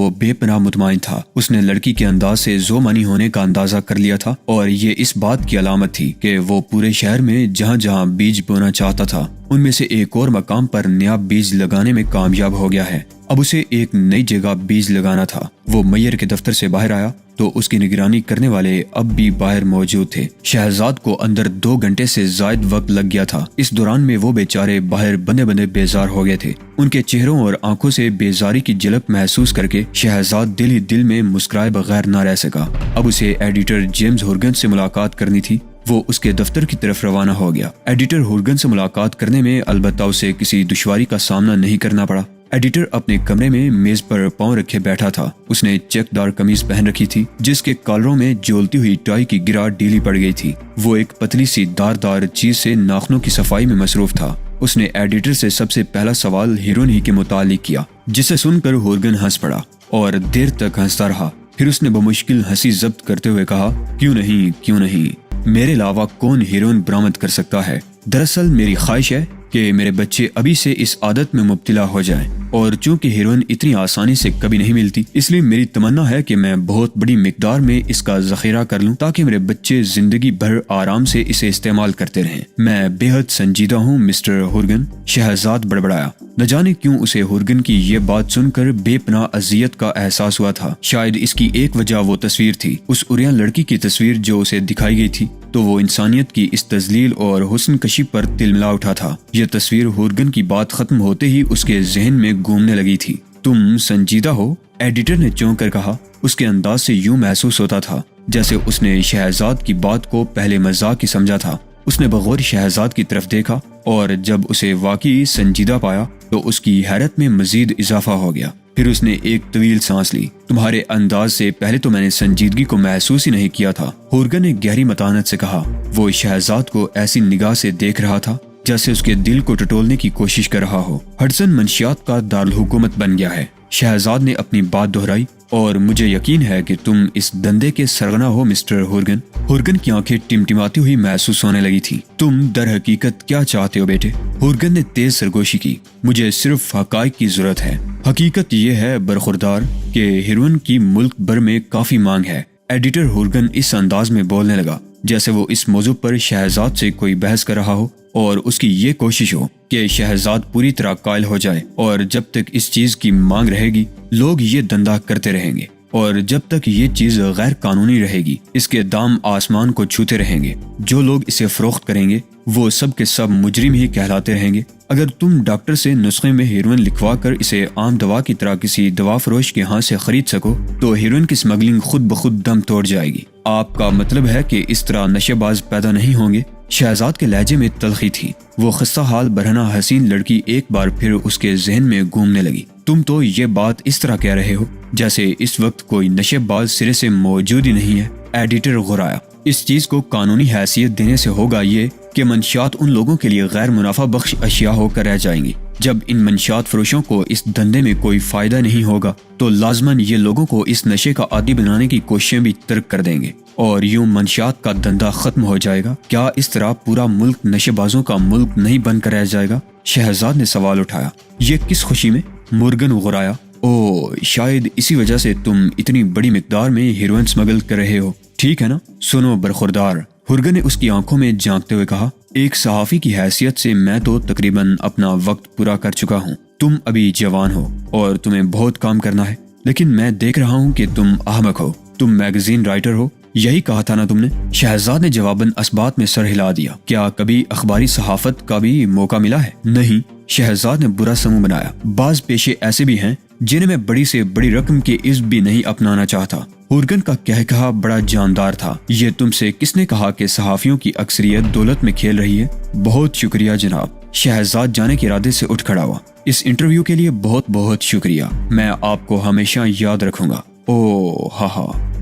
وہ بے پناہ مطمئن تھا۔ اس نے لڑکی کے انداز سے ذو منی ہونے کا اندازہ کر لیا تھا اور یہ اس بات کی علامت تھی کہ وہ پورے شہر میں جہاں جہاں بیج بونا چاہتا تھا ان میں سے ایک اور مقام پر نیا بیج لگانے میں کامیاب ہو گیا ہے۔ اب اسے ایک نئی جگہ بیج لگانا تھا۔ وہ میئر کے دفتر سے باہر آیا تو اس کی نگرانی کرنے والے اب بھی باہر موجود تھے۔ شہزاد کو اندر 2 گھنٹے سے زائد وقت لگ گیا تھا۔ اس دوران میں وہ بیچارے باہر بندے بندے بیزار ہو گئے تھے۔ ان کے چہروں اور آنکھوں سے بیزاری کی جھلک محسوس کر کے شہزاد دل ہی دل میں مسکرائے بغیر نہ رہ سکا۔ اب اسے ایڈیٹر جیمز ہورگن سے ملاقات کرنی تھی۔ وہ اس کے دفتر کی طرف روانہ ہو گیا۔ ایڈیٹر ہورگن سے ملاقات کرنے میں البتہ اسے کسی دشواری کا سامنا نہیں کرنا پڑا۔ ایڈیٹر اپنے کمرے میں میز پر پاؤں رکھے بیٹھا تھا۔ اس نے چیک دار قمیض پہن رکھی تھی جس کے کالروں میں جولتی ہوئی ٹائی کی گرا ڈھیلی پڑ گئی تھی۔ وہ ایک پتلی سی دار چیز سے ناخنوں کی صفائی میں مصروف تھا۔ اس نے ایڈیٹر سے سب سے پہلا سوال ہیروئن ہی کے متعلق کیا، جسے سن کر ہورگن ہنس پڑا اور دیر تک ہنستا رہا۔ پھر اس نے بمشکل ہنسی ضبط کرتے ہوئے کہا، کیوں نہیں، میرے علاوہ کون ہیروئن برآمد کر سکتا ہے؟ دراصل میری خواہش ہے کہ میرے بچے ابھی سے اس عادت میں مبتلا ہو جائیں، اور چونکہ ہیروئن اتنی آسانی سے کبھی نہیں ملتی اس لیے میری تمنا ہے کہ میں بہت بڑی مقدار میں اس کا ذخیرہ کر لوں تاکہ میرے بچے زندگی بھر آرام سے اسے استعمال کرتے رہیں۔ میں بے حد سنجیدہ ہوں مسٹر ہورگن، شہزاد بڑبڑایا۔ نہ جانے کیوں اسے ہورگن کی یہ بات سن کر بے پناہ اذیت کا احساس ہوا تھا۔ شاید اس کی ایک وجہ وہ تصویر تھی، اس عریاں لڑکی کی تصویر جو اسے دکھائی گئی تھی، تو وہ انسانیت کی اس تذلیل اور حسن کشی پر تلملا اٹھا تھا۔ یہ تصویر ہورگن کی بات ختم ہوتے ہی اس کے ذہن میں گھومنے لگی تھی۔ تم سنجیدہ ہو؟ ایڈیٹر نے چونک کر کہا۔ اس کے انداز سے یوں محسوس ہوتا تھا جیسے اس نے شہزاد کی بات کو پہلے مذاق ہی سمجھا تھا۔ اس نے بغور شہزاد کی طرف دیکھا اور جب اسے واقعی سنجیدہ پایا تو اس کی حیرت میں مزید اضافہ ہو گیا۔ پھر اس نے ایک طویل سانس لی۔ تمہارے انداز سے پہلے تو میں نے سنجیدگی کو محسوس ہی نہیں کیا تھا، ہورگن نے گہری متانت سے کہا۔ وہ شہزاد کو ایسی نگاہ سے دیکھ رہا تھا جیسے اس کے دل کو ٹٹولنے کی کوشش کر رہا ہو۔ ہڈسن منشیات کا دارالحکومت بن گیا ہے، شہزاد نے اپنی بات دہرائی، اور مجھے یقین ہے کہ تم اس دندے کے سرغنہ ہو مسٹر ہورگن۔ ہورگن کی آنکھیں ٹمٹماتی ہوئی محسوس ہونے لگی تھی۔ تم در حقیقت کیا چاہتے ہو بیٹے؟ ہورگن نے تیز سرگوشی کی۔ مجھے صرف حقائق کی ضرورت ہے۔ حقیقت یہ ہے برخوردار کہ ہیروئن کی ملک بھر میں کافی مانگ ہے۔ ایڈیٹر ہورگن اس انداز میں بولنے لگا جیسے وہ اس موضوع پر شہزاد سے کوئی بحث کر رہا ہو اور اس کی یہ کوشش ہو کہ شہزاد پوری طرح قائل ہو جائے، اور جب تک اس چیز کی مانگ رہے گی لوگ یہ دندہ کرتے رہیں گے، اور جب تک یہ چیز غیر قانونی رہے گی اس کے دام آسمان کو چھوتے رہیں گے۔ جو لوگ اسے فروخت کریں گے وہ سب کے سب مجرم ہی کہلاتے رہیں گے۔ اگر تم ڈاکٹر سے نسخے میں ہیروئن لکھوا کر اسے عام دوا کی طرح کسی دوا فروش کے ہاں سے خرید سکو تو ہیروئن کی اسمگلنگ خود بخود دم توڑ جائے گی۔ آپ کا مطلب ہے کہ اس طرح نشے باز پیدا نہیں ہوں گے؟ شہزاد کے لہجے میں تلخی تھی۔ وہ خستہ حال برہنہ حسین لڑکی ایک بار پھر اس کے ذہن میں گھومنے لگی۔ تم تو یہ بات اس طرح کہہ رہے ہو جیسے اس وقت کوئی نشے باز سرے سے موجود ہی نہیں ہے۔ ایڈیٹر غرایا۔ اس چیز کو قانونی حیثیت دینے سے ہوگا یہ کہ منشیات ان لوگوں کے لیے غیر منافع بخش اشیاء ہو کر رہ جائیں گی۔ جب ان منشیات فروشوں کو اس دھندے میں کوئی فائدہ نہیں ہوگا تو لازماً یہ لوگوں کو اس نشے کا عادی بنانے کی کوششیں بھی ترک کر دیں گے، اور یوں منشیات کا دھندا ختم ہو جائے گا۔ کیا اس طرح پورا ملک نشے بازوں کا ملک نہیں بن کر رہ جائے گا؟ شہزاد نے سوال اٹھایا۔ یہ کس خوشی میں؟ مورگن غرایا۔ شاید اسی وجہ سے تم اتنی بڑی مقدار میں ہیروئن اسمگل کر رہے ہو، ٹھیک ہے نا؟ سنو برخوردار، ہورگن نے اس کی آنکھوں میں جھانکتے ہوئے کہا، ایک صحافی کی حیثیت سے میں تو تقریباً اپنا وقت پورا کر چکا ہوں۔ تم ابھی جوان ہو اور تمہیں بہت کام کرنا ہے، لیکن میں دیکھ رہا ہوں کہ تم احمق ہو۔ تم میگزین رائٹر ہو، یہی کہا تھا نا تم نے؟ شہزاد نے جواباً اسبات میں سر ہلا دیا۔ کیا کبھی اخباری صحافت کا بھی موقع ملا ہے؟ نہیں، شہزاد نے برا سمو بنایا۔ بعض پیشے ایسے بھی ہیں جنہیں میں بڑی سے بڑی رقم کے عزم بھی نہیں اپنانا چاہتا۔ ہورگن کا کہا بڑا جاندار تھا۔ یہ تم سے کس نے کہا کہ صحافیوں کی اکثریت دولت میں کھیل رہی ہے؟ بہت شکریہ جناب۔ شہزاد جانے کے ارادے سے اٹھ کھڑا ہوا۔ اس انٹرویو کے لیے بہت بہت شکریہ، میں آپ کو ہمیشہ یاد رکھوں گا۔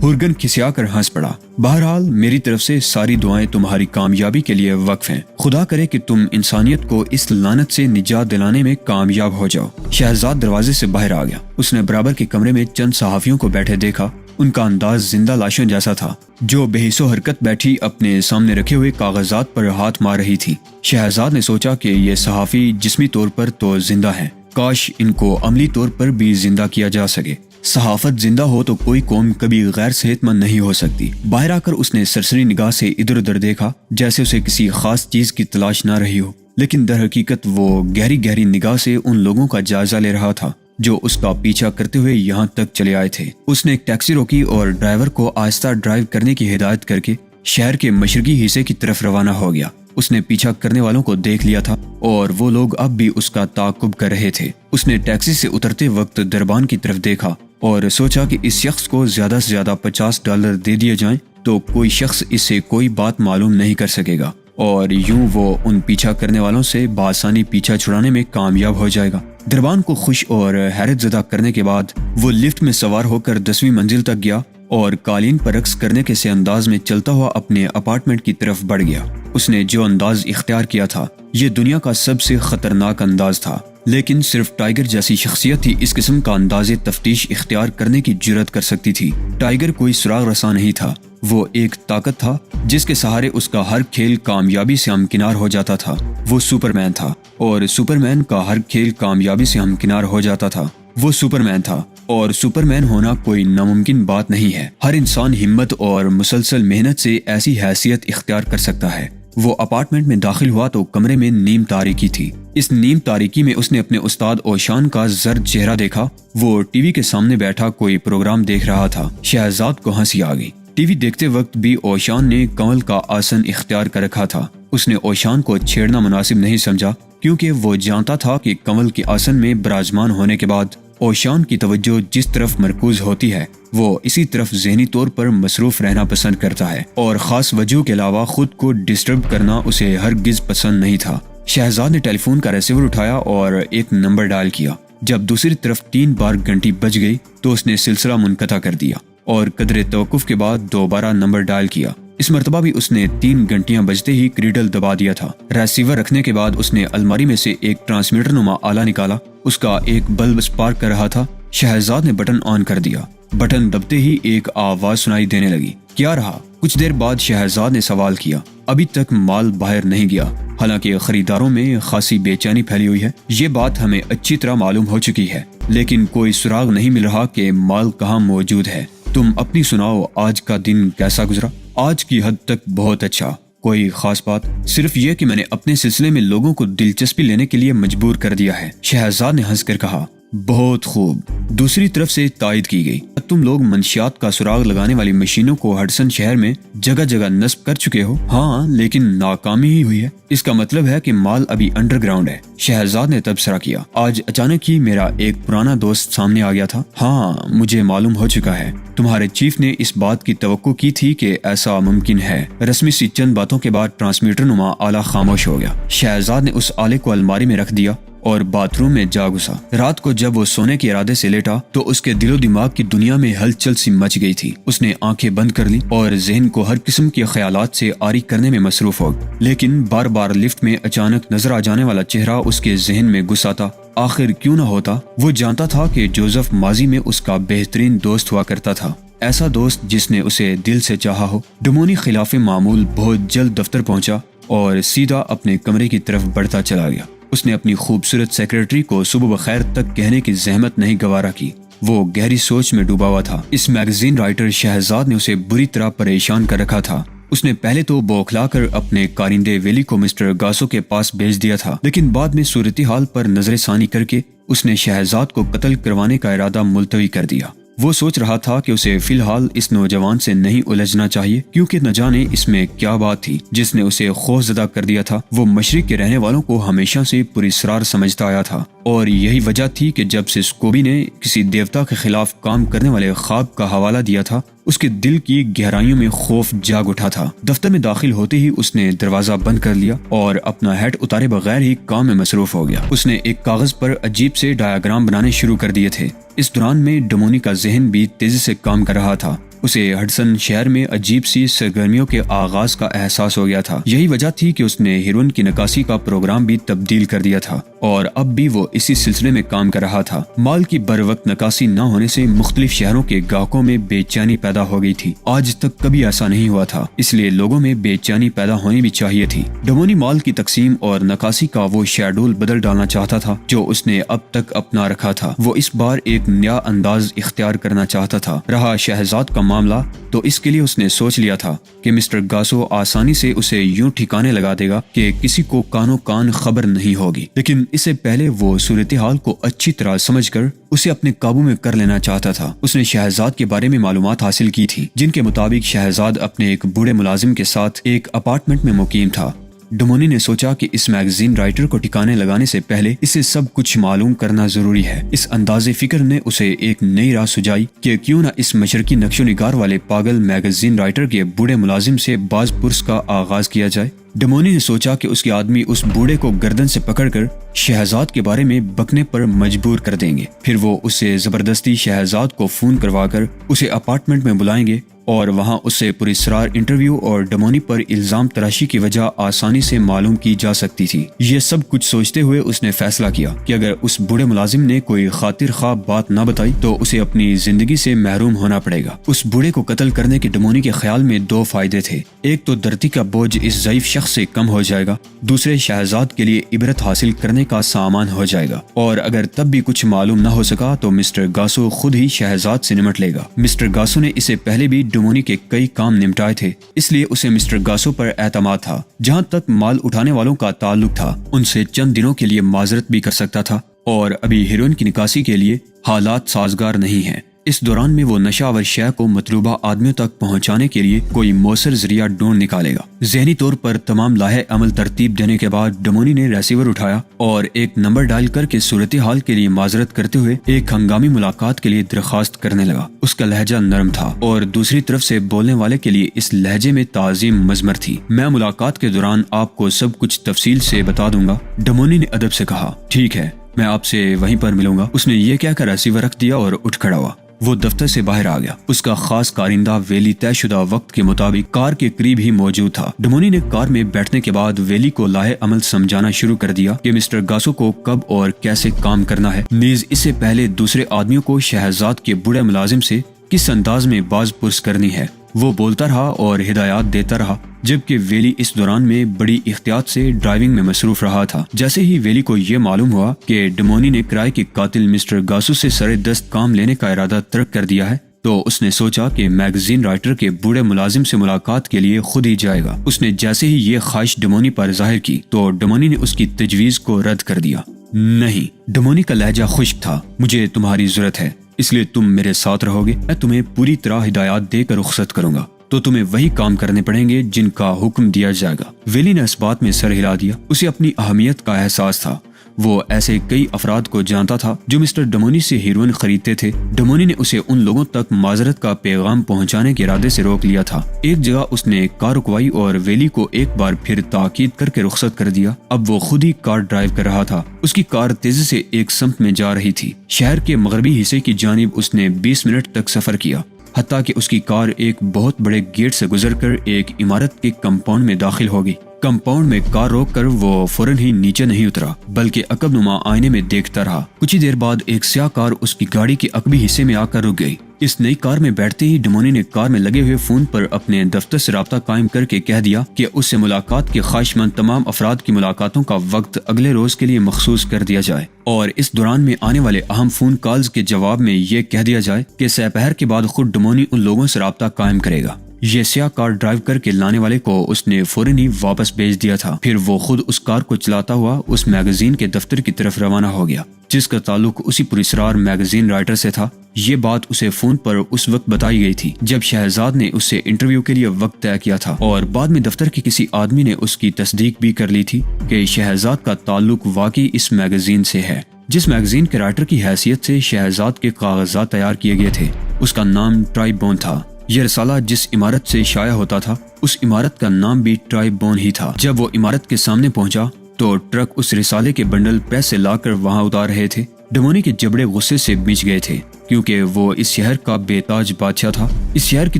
ہورگن کھسیا کر ہنس پڑا۔ بہرحال میری طرف سے ساری دعائیں تمہاری کامیابی کے لیے وقف ہیں۔ خدا کرے کہ تم انسانیت کو اس لعنت سے نجات دلانے میں کامیاب ہو جاؤ۔ شہزاد دروازے سے باہر آ گیا۔ اس نے برابر کے کمرے میں چند صحافیوں کو بیٹھے دیکھا۔ ان کا انداز زندہ لاشوں جیسا تھا جو بے حس و حرکت بیٹھی اپنے سامنے رکھے ہوئے کاغذات پر ہاتھ مار رہی تھی۔ شہزاد نے سوچا کہ یہ صحافی جسمی طور پر تو زندہ ہیں، کاش ان کو عملی طور پر بھی زندہ کیا جا سکے۔ صحافت زندہ ہو تو کوئی قوم کبھی غیر صحت مند نہیں ہو سکتی۔ باہر آ کر اس نے سرسری نگاہ سے ادھر ادھر دیکھا جیسے اسے کسی خاص چیز کی تلاش نہ رہی ہو، لیکن در حقیقت وہ گہری گہری نگاہ سے ان لوگوں کا جائزہ لے رہا تھا جو اس کا پیچھا کرتے ہوئے یہاں تک چلے آئے تھے۔ اس نے ایک ٹیکسی روکی اور ڈرائیور کو آہستہ ڈرائیو کرنے کی ہدایت کر کے شہر کے مشرقی حصے کی طرف روانہ ہو گیا۔ اس نے پیچھا کرنے والوں کو دیکھ لیا تھا اور وہ لوگ اب بھی اس کا تعاقب کر رہے تھے۔ اس نے ٹیکسی سے اترتے وقت دربان کی طرف دیکھا اور سوچا کہ اس شخص کو زیادہ سے زیادہ $50 دے دیے جائیں تو کوئی شخص اس سے کوئی بات معلوم نہیں کر سکے گا اور یوں وہ ان پیچھا کرنے والوں سے بآسانی پیچھا چھڑانے میں کامیاب ہو جائے گا۔ دربان کو خوش اور حیرت زدہ کرنے کے بعد وہ لفٹ میں سوار ہو کر 10ویں منزل تک گیا اور قالین پر رقص کرنے کے سے انداز میں چلتا ہوا اپنے اپارٹمنٹ کی طرف بڑھ گیا۔ اس نے جو انداز اختیار کیا تھا یہ دنیا کا سب سے خطرناک انداز تھا، لیکن صرف ٹائیگر جیسی شخصیت ہی اس قسم کا انداز تفتیش اختیار کرنے کی جرات کر سکتی تھی۔ ٹائیگر کوئی سراغ رساں نہیں تھا، وہ ایک طاقت تھا جس کے سہارے اس کا ہر کھیل کامیابی سے ہمکنار ہو جاتا تھا۔ وہ سپرمین تھا اور سپرمین کا ہر کھیل کامیابی سے ہمکنار ہو جاتا تھا۔ وہ سپرمین تھا اور سپرمین ہونا کوئی ناممکن بات نہیں ہے۔ ہر انسان ہمت اور مسلسل محنت سے ایسی حیثیت اختیار کر سکتا ہے۔ وہ اپارٹمنٹ میں داخل ہوا تو کمرے میں نیم تاریکی تھی۔ اس نیم تاریکی میں اس نے اپنے استاد اوشان کا زرد چہرہ دیکھا۔ وہ ٹی وی کے سامنے بیٹھا کوئی پروگرام دیکھ رہا تھا۔ شہزاد کو ہنسی آ گئی۔ ٹی وی دیکھتے وقت بھی اوشان نے کنول کا آسن اختیار کر رکھا تھا۔ اس نے اوشان کو چھیڑنا مناسب نہیں سمجھا کیونکہ وہ جانتا تھا کہ کنول کے آسن میں براجمان ہونے کے بعد اوشان کی توجہ جس طرف مرکوز ہوتی ہے وہ اسی طرف ذہنی طور پر مصروف رہنا پسند کرتا ہے اور خاص وجہ کے علاوہ خود کو ڈسٹرب کرنا اسے ہرگز پسند نہیں تھا۔ شہزاد نے ٹیلی فون کا ریسیور اٹھایا اور ایک نمبر ڈائل کیا۔ جب دوسری طرف 3 بار گھنٹی بج گئی تو اس نے سلسلہ منقطع کر دیا اور قدرے توقف کے بعد دوبارہ نمبر ڈائل کیا۔ اس مرتبہ بھی اس نے 3 گھنٹیاں بجتے ہی کریڈل دبا دیا تھا۔ ریسیور رکھنے کے بعد اس نے الماری میں سے ایک ٹرانسمیٹر نما آلہ نکالا۔ اس کا ایک بلب سپارک کر رہا تھا۔ شہزاد نے بٹن آن کر دیا۔ بٹن دبتے ہی ایک آواز سنائی دینے لگی۔ کیا رہا؟ کچھ دیر بعد شہزاد نے سوال کیا۔ ابھی تک مال باہر نہیں گیا، حالانکہ خریداروں میں خاصی بے چینی پھیلی ہوئی ہے۔ یہ بات ہمیں اچھی طرح معلوم ہو چکی ہے، لیکن کوئی سراغ نہیں مل رہا کہ مال کہاں موجود ہے۔ تم اپنی سناؤ، آج کا دن کیسا گزرا؟ آج کی حد تک بہت اچھا۔ کوئی خاص بات؟ صرف یہ کہ میں نے اپنے سلسلے میں لوگوں کو دلچسپی لینے کے لیے مجبور کر دیا ہے۔ شہزاد نے ہنس کر کہا۔ بہت خوب۔ دوسری طرف سے تائید کی گئی۔ تم لوگ منشیات کا سراغ لگانے والی مشینوں کو ہڈسن شہر میں جگہ جگہ نصب کر چکے ہو؟ ہاں، لیکن ناکامی ہی ہوئی ہے۔ اس کا مطلب ہے کہ مال ابھی انڈر گراؤنڈ ہے۔ شہزاد نے تبصرہ کیا۔ آج اچانک ہی میرا ایک پرانا دوست سامنے آ گیا تھا۔ ہاں، مجھے معلوم ہو چکا ہے۔ تمہارے چیف نے اس بات کی توقع کی تھی کہ ایسا ممکن ہے۔ رسمی سی چند باتوں کے بعد ٹرانسمیٹر نما آلہ خاموش ہو گیا۔ شہزاد نے اس آلے کو الماری میں رکھ دیا اور باتھ روم میں جا گھسا۔ رات کو جب وہ سونے کے ارادے سے لیٹا تو اس کے دل و دماغ کی دنیا میں ہلچل سی مچ گئی تھی۔ اس نے آنکھیں بند کر لی اور ذہن کو ہر قسم کے خیالات سے آری کرنے میں مصروف ہو گیا، لیکن بار بار لفٹ میں اچانک نظر آ جانے والا چہرہ اس کے ذہن میں گھس آتا۔ آخر کیوں نہ ہوتا؟ وہ جانتا تھا کہ جوزف ماضی میں اس کا بہترین دوست ہوا کرتا تھا، ایسا دوست جس نے اسے دل سے چاہا ہو۔ ڈمونی خلاف معمول بہت جلد دفتر پہنچا اور سیدھا اپنے کمرے کی طرف بڑھتا چلا گیا۔ اس نے اپنی خوبصورت سیکرٹری کو صبح بخیر تک کہنے کی زحمت نہیں گوارا کی۔ وہ گہری سوچ میں ڈوبا ہوا تھا۔ اس میگزین رائٹر شہزاد نے اسے بری طرح پریشان کر رکھا تھا۔ اس نے پہلے تو بوکھلا کر اپنے کارندے ویلی کو مسٹر گاسو کے پاس بھیج دیا تھا، لیکن بعد میں صورتحال پر نظر ثانی کر کے اس نے شہزاد کو قتل کروانے کا ارادہ ملتوی کر دیا۔ وہ سوچ رہا تھا کہ اسے فی الحال اس نوجوان سے نہیں الجھنا چاہیے، کیونکہ نہ جانے اس میں کیا بات تھی جس نے اسے خوف زدہ کر دیا تھا۔ وہ مشرق کے رہنے والوں کو ہمیشہ سے پراسرار سمجھتا آیا تھا، اور یہی وجہ تھی کہ جب سے سکوبی نے کسی دیوتا کے خلاف کام کرنے والے خواب کا حوالہ دیا تھا، اس کے دل کی گہرائیوں میں خوف جاگ اٹھا تھا۔ دفتر میں داخل ہوتے ہی اس نے دروازہ بند کر لیا اور اپنا ہیٹ اتارے بغیر ہی کام میں مصروف ہو گیا۔ اس نے ایک کاغذ پر عجیب سے ڈایاگرام بنانے شروع کر دیے تھے۔ اس دوران میں ڈمونی کا ذہن بھی تیزی سے کام کر رہا تھا۔ اسے ہڈسن شہر میں عجیب سی سرگرمیوں کے آغاز کا احساس ہو گیا تھا۔ یہی وجہ تھی کہ اس نے ہیروئن کی نکاسی کا پروگرام بھی تبدیل کر دیا تھا اور اب بھی وہ اسی سلسلے میں کام کر رہا تھا۔ مال کی بر وقت نکاسی نہ ہونے سے مختلف شہروں کے گاہکوں میں بے چینی پیدا ہو گئی تھی۔ آج تک کبھی ایسا نہیں ہوا تھا، اس لیے لوگوں میں بے چینی پیدا ہونی بھی چاہیے تھی۔ ڈمونی مال کی تقسیم اور نکاسی کا وہ شیڈول بدل ڈالنا چاہتا تھا جو اس نے اب تک اپنا رکھا تھا۔ وہ اس بار ایک نیا انداز اختیار کرنا چاہتا تھا۔ رہا شہزاد کا معاملہ تو اس کے لیے اس نے سوچ لیا تھا کہ مسٹر گاسو آسانی سے اسے یوں ٹھکانے لگا دے گا کہ کسی کو کانوں کان خبر نہیں ہوگی، لیکن اس سے پہلے وہ صورتحال کو اچھی طرح سمجھ کر اسے اپنے قابو میں کر لینا چاہتا تھا۔ اس نے شہزاد کے بارے میں معلومات حاصل کی تھی جن کے مطابق شہزاد اپنے ایک بوڑھے ملازم کے ساتھ ایک اپارٹمنٹ میں مقیم تھا۔ ڈمونی نے سوچا کہ اس میگزین رائٹر کو ٹھکانے لگانے سے پہلے اسے سب کچھ معلوم کرنا ضروری ہے۔ اس انداز فکر نے اسے ایک نئی راہ سجائی کہ کیوں نہ اس مشرقی نقش و نگار والے پاگل میگزین رائٹر کے بوڑھے ملازم سے باز پرس کا آغاز کیا جائے۔ ڈمونی نے سوچا کہ اس کے آدمی اس بوڑھے کو گردن سے پکڑ کر شہزاد کے بارے میں بکنے پر مجبور کر دیں گے، پھر وہ اسے زبردستی شہزاد کو فون کروا کر اسے اپارٹمنٹ میں بلائیں گے اور وہاں اسے پراسرار انٹرویو اور ڈمونی پر الزام تراشی کی وجہ آسانی سے معلوم کی جا سکتی تھی۔ یہ سب کچھ سوچتے ہوئے اس نے فیصلہ کیا کہ اگر اس بوڑھے ملازم نے کوئی خاطر خواہ بات نہ بتائی تو اسے اپنی زندگی سے محروم ہونا پڑے گا۔ اس بوڑھے کو قتل کرنے کے ڈمونی کے خیال میں دو فائدے تھے، ایک تو دھرتی کا بوجھ اس ضعیف شخص سے کم ہو جائے گا، دوسرے شہزاد کے لیے عبرت حاصل کرنے کا سامان ہو جائے گا، اور اگر تب بھی کچھ معلوم نہ ہو سکا تو مسٹر گاسو خود ہی شہزاد سے نمٹ لے گا۔ مسٹر گاسو نے اسے پہلے بھی ڈمونی کے کئی کام نمٹائے تھے، اس لیے اسے مسٹر گاسو پر اعتماد تھا۔ جہاں تک مال اٹھانے والوں کا تعلق تھا ان سے چند دنوں کے لیے معذرت بھی کر سکتا تھا، اور ابھی ہیروئن کی نکاسی کے لیے حالات سازگار نہیں ہیں۔ اس دوران میں وہ نشہ آور شے کو مطلوبہ آدمیوں تک پہنچانے کے لیے کوئی مؤثر ذریعہ ڈھونڈ نکالے گا۔ ذہنی طور پر تمام لاہے عمل ترتیب دینے کے بعد ڈمونی نے ریسیور اٹھایا اور ایک نمبر ڈائل کر کے صورتحال کے لیے معذرت کرتے ہوئے ایک ہنگامی ملاقات کے لیے درخواست کرنے لگا۔ اس کا لہجہ نرم تھا اور دوسری طرف سے بولنے والے کے لیے اس لہجے میں تعظیم مضمر تھی۔ میں ملاقات کے دوران آپ کو سب کچھ تفصیل سے بتا دوں گا، ڈمونی نے ادب سے کہا۔ ٹھیک ہے، میں آپ سے وہیں پر ملوں گا۔ اس نے یہ کہہ کر ریسیور رکھ دیا اور اٹھ کھڑا ہوا۔ وہ دفتر سے باہر آ گیا۔ اس کا خاص کارندہ ویلی طے شدہ وقت کے مطابق کار کے قریب ہی موجود تھا۔ ڈمونی نے کار میں بیٹھنے کے بعد ویلی کو لاہے عمل سمجھانا شروع کر دیا کہ مسٹر گاسو کو کب اور کیسے کام کرنا ہے، نیز اس سے پہلے دوسرے آدمیوں کو شہزاد کے بوڑھے ملازم سے کس انداز میں باز پرس کرنی ہے۔ وہ بولتا رہا اور ہدایات دیتا رہا، جبکہ ویلی اس دوران میں بڑی احتیاط سے ڈرائیونگ میں مصروف رہا تھا۔ جیسے ہی ویلی کو یہ معلوم ہوا کہ ڈمونی نے کرائے کے قاتل مسٹر گاسو سے سرے دست کام لینے کا ارادہ ترک کر دیا ہے تو اس نے سوچا کہ میگزین رائٹر کے بوڑھے ملازم سے ملاقات کے لیے خود ہی جائے گا۔ اس نے جیسے ہی یہ خواہش ڈمونی پر ظاہر کی تو ڈمونی نے اس کی تجویز کو رد کر دیا۔ نہیں، ڈمونی کا لہجہ خشک تھا، مجھے تمہاری ضرورت ہے، اس لیے تم میرے ساتھ رہو گے۔ میں تمہیں پوری طرح ہدایات دے کر رخصت کروں گا تو تمہیں وہی کام کرنے پڑیں گے جن کا حکم دیا جائے گا۔ ویلی نے اس بات میں سر ہلا دیا۔ اسے اپنی اہمیت کا احساس تھا۔ وہ ایسے کئی افراد کو جانتا تھا جو مسٹر ڈمونی سے ہیروئن خریدتے تھے۔ ڈمونی نے اسے ان لوگوں تک معذرت کا پیغام پہنچانے کے ارادے سے روک لیا تھا۔ ایک جگہ اس نے کار رکوائی اور ویلی کو ایک بار پھر تاکید کر کے رخصت کر دیا۔ اب وہ خود ہی کار ڈرائیو کر رہا تھا۔ اس کی کار تیزی سے ایک سمت میں جا رہی تھی۔ شہر کے مغربی حصے کی جانب اس نے 20 منٹ تک سفر کیا، حتیٰ کہ اس کی کار ایک بہت بڑے گیٹ سے گزر کر ایک عمارت کے کمپاؤنڈ میں داخل ہو گئی۔ کمپاؤنڈ میں کار روک کر وہ فوراً ہی نیچے نہیں اترا بلکہ عقب نما آئینے میں دیکھتا رہا۔ کچھ ہی دیر بعد ایک سیاہ کار اس کی گاڑی کے عقبی حصے میں آ کر رک گئی۔ اس نئی کار میں بیٹھتے ہی ڈمونی نے کار میں لگے ہوئے فون پر اپنے دفتر سے رابطہ قائم کر کے کہہ دیا کہ اس سے ملاقات کے خواہش مند تمام افراد کی ملاقاتوں کا وقت اگلے روز کے لیے مخصوص کر دیا جائے، اور اس دوران میں آنے والے اہم فون کالز کے جواب میں یہ کہہ دیا جائے کہ سپہر کے بعد خود ڈمونی ان لوگوں سے رابطہ قائم کرے گا۔ یہ سیاہ کار ڈرائیو کر کے لانے والے کو اس نے فوراً ہی واپس بھیج دیا تھا۔ پھر وہ خود اس کار کو چلاتا ہوا اس میگزین کے دفتر کی طرف روانہ ہو گیا جس کا تعلق اسی پراسرار میگزین رائٹر سے تھا۔ یہ بات اسے فون پر اس وقت بتائی گئی تھی جب شہزاد نے اس سے انٹرویو کے لیے وقت طے کیا تھا، اور بعد میں دفتر کے کسی آدمی نے اس کی تصدیق بھی کر لی تھی کہ شہزاد کا تعلق واقعی اس میگزین سے ہے جس میگزین کے رائٹر کی حیثیت سے شہزاد کے کاغذات تیار کیے گئے تھے۔ اس کا نام ٹرائی بون تھا۔ یہ رسالہ جس عمارت سے شائع ہوتا تھا اس عمارت کا نام بھی ٹرائی بون ہی تھا۔ جب وہ عمارت کے سامنے پہنچا تو ٹرک اس رسالے کے بنڈل پریس سے لا کر وہاں اتار رہے تھے۔ ڈمونی کے جبڑے غصے سے بچ گئے تھے کیونکہ وہ اس شہر کا بے تاج بادشاہ تھا۔ اس شہر کی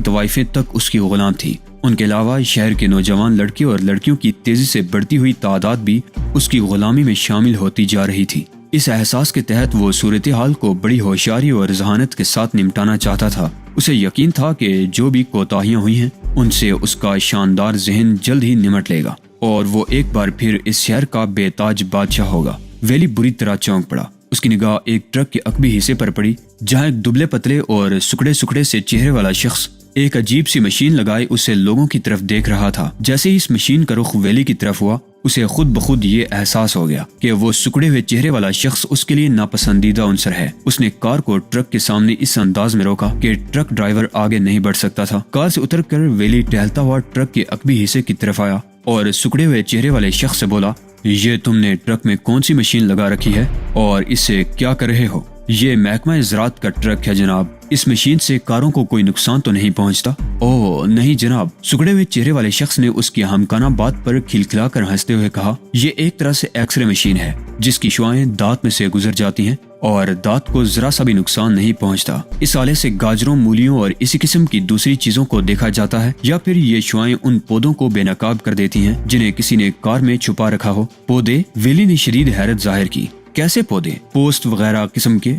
طوائفیں تک اس کی غلام تھی۔ ان کے علاوہ شہر کے نوجوان لڑکے اور لڑکیوں کی تیزی سے بڑھتی ہوئی تعداد بھی اس کی غلامی میں شامل ہوتی جا رہی تھی۔ اس احساس کے تحت وہ صورتحال کو بڑی ہوشیاری اور ذہانت کے ساتھ نمٹانا چاہتا تھا۔ اسے یقین تھا کہ جو بھی کوتاہیاں ہوئی ہیں ان سے اس کا شاندار ذہن جلد ہی نمٹ لے گا اور وہ ایک بار پھر اس شہر کا بے تاج بادشاہ ہوگا۔ ویلی بری طرح چونک پڑا۔ اس کی نگاہ ایک ٹرک کے عقبی حصے پر پڑی جہاں ایک دبلے پتلے اور سکڑے سکڑے سے چہرے والا شخص ایک عجیب سی مشین لگائے اسے لوگوں کی طرف دیکھ رہا تھا۔ جیسے ہی اس مشین کا رخ ویلی کی طرف ہوا اسے خود بخود یہ احساس ہو گیا کہ وہ سکڑے ہوئے چہرے والا شخص اس کے لیے ناپسندیدہ عنصر ہے۔ اس نے کار کو ٹرک کے سامنے اس انداز میں روکا کہ ٹرک ڈرائیور آگے نہیں بڑھ سکتا تھا۔ کار سے اتر کر ویلی ٹہلتا ہوا ٹرک کے عقبی حصے کی طرف آیا اور سکڑے ہوئے چہرے والے شخص سے بولا، یہ تم نے ٹرک میں کون سی مشین لگا رکھی ہے اور اس سے کیا کر رہے ہو؟ یہ محکمہ زراعت کا ٹرک ہے جناب، اس مشین سے کاروں کو کوئی نقصان تو نہیں پہنچتا؟ اوہ نہیں جناب، سکڑے ہوئے چہرے والے شخص نے اس کی ہمکانہ بات پر کھلکھلا کر ہنستے ہوئے کہا، یہ ایک طرح سے ایکس رے مشین ہے جس کی شعاعیں دانت میں سے گزر جاتی ہیں اور دانت کو ذرا سا بھی نقصان نہیں پہنچتا۔ اس آلے سے گاجروں، مولیوں اور اسی قسم کی دوسری چیزوں کو دیکھا جاتا ہے، یا پھر یہ شعاعیں ان پودوں کو بے نقاب کر دیتی ہیں جنہیں کسی نے کار میں چھپا رکھا ہو۔ پودے؟ ویلی نے شدید حیرت ظاہر کی۔ کیسے پودے؟ پوسٹ وغیرہ قسم کے؟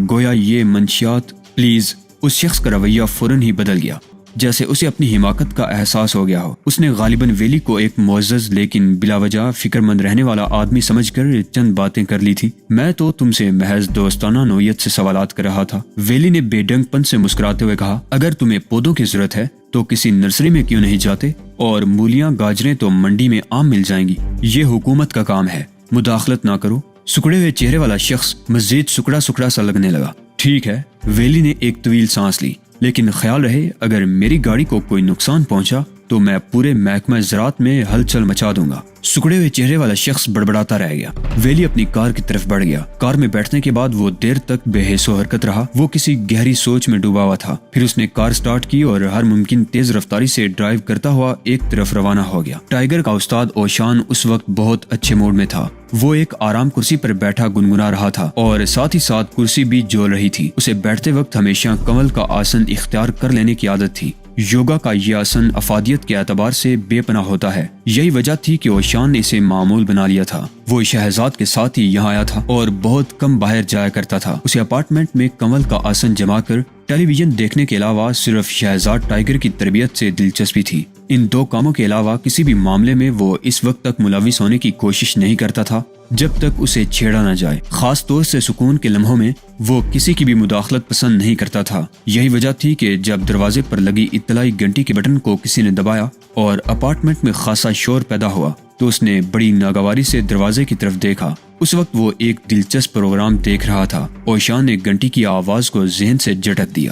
گویا یہ منشیات۔ پلیز۔ اس شخص کا رویہ فوراً ہی بدل گیا جیسے اسے اپنی حماقت کا احساس ہو گیا ہو۔ اس نے غالباً ویلی کو ایک معزز لیکن بلا وجہ فکر مند رہنے والا آدمی سمجھ کر چند باتیں کر لی تھی۔ میں تو تم سے محض دوستانہ نوعیت سے سوالات کر رہا تھا، ویلی نے بے ڈنگ پن سے مسکراتے ہوئے کہا۔ اگر تمہیں پودوں کی ضرورت ہے تو کسی نرسری میں کیوں نہیں جاتے؟ اور مولیاں گاجریں تو منڈی میں عام مل جائیں گی، یہ حکومت کا کام ہے، مداخلت نہ کرو۔ سکڑے ہوئے چہرے والا شخص مزید سکڑا سکڑا سا لگنے لگا۔ ٹھیک ہے، ویلی نے ایک طویل سانس لی، لیکن خیال رہے اگر میری گاڑی کو کوئی نقصان پہنچا تو میں پورے محکمہ زراعت میں ہلچل مچا دوں گا۔ سکڑے ہوئے چہرے والا شخص بڑبڑاتا رہ گیا۔ ویلی اپنی کار کی طرف بڑھ گیا۔ کار میں بیٹھنے کے بعد وہ دیر تک بے حس و حرکت رہا۔ وہ کسی گہری سوچ میں ڈوبا ہوا تھا۔ پھر اس نے کار سٹارٹ کی اور ہر ممکن تیز رفتاری سے ڈرائیو کرتا ہوا ایک طرف روانہ ہو گیا۔ ٹائیگر کا استاد اوشان اس وقت بہت اچھے موڈ میں تھا۔ وہ ایک آرام کرسی پر بیٹھا گنگنا رہا تھا اور ساتھ ہی ساتھ کرسی بھی جول رہی تھی۔ اسے بیٹھتے وقت ہمیشہ کنول کا آسن اختیار کر لینے کی عادت تھی۔ یوگا کا یہ آسن افادیت کے اعتبار سے بے پناہ ہوتا ہے۔ یہی وجہ تھی کہ اوشان نے اسے معمول بنا لیا تھا۔ وہ شہزاد کے ساتھ ہی یہاں آیا تھا اور بہت کم باہر جایا کرتا تھا۔ اسے اپارٹمنٹ میں کنول کا آسن جما کر ٹیلی ویژن دیکھنے کے علاوہ صرف شہزاد ٹائیگر کی تربیت سے دلچسپی تھی۔ ان دو کاموں کے علاوہ کسی بھی معاملے میں وہ اس وقت تک ملوث ہونے کی کوشش نہیں کرتا تھا جب تک اسے چھیڑا نہ جائے۔ خاص طور سے سکون کے لمحوں میں وہ کسی کی بھی مداخلت پسند نہیں کرتا تھا۔ یہی وجہ تھی کہ جب دروازے پر لگی اطلاعی گھنٹی کے بٹن کو کسی نے دبایا اور اپارٹمنٹ میں خاصا شور پیدا ہوا تو اس نے بڑی ناگواری سے دروازے کی طرف دیکھا۔ اس وقت وہ ایک دلچسپ پروگرام دیکھ رہا تھا۔ اوشان نے گھنٹی کی آواز کو ذہن سے جھٹک دیا۔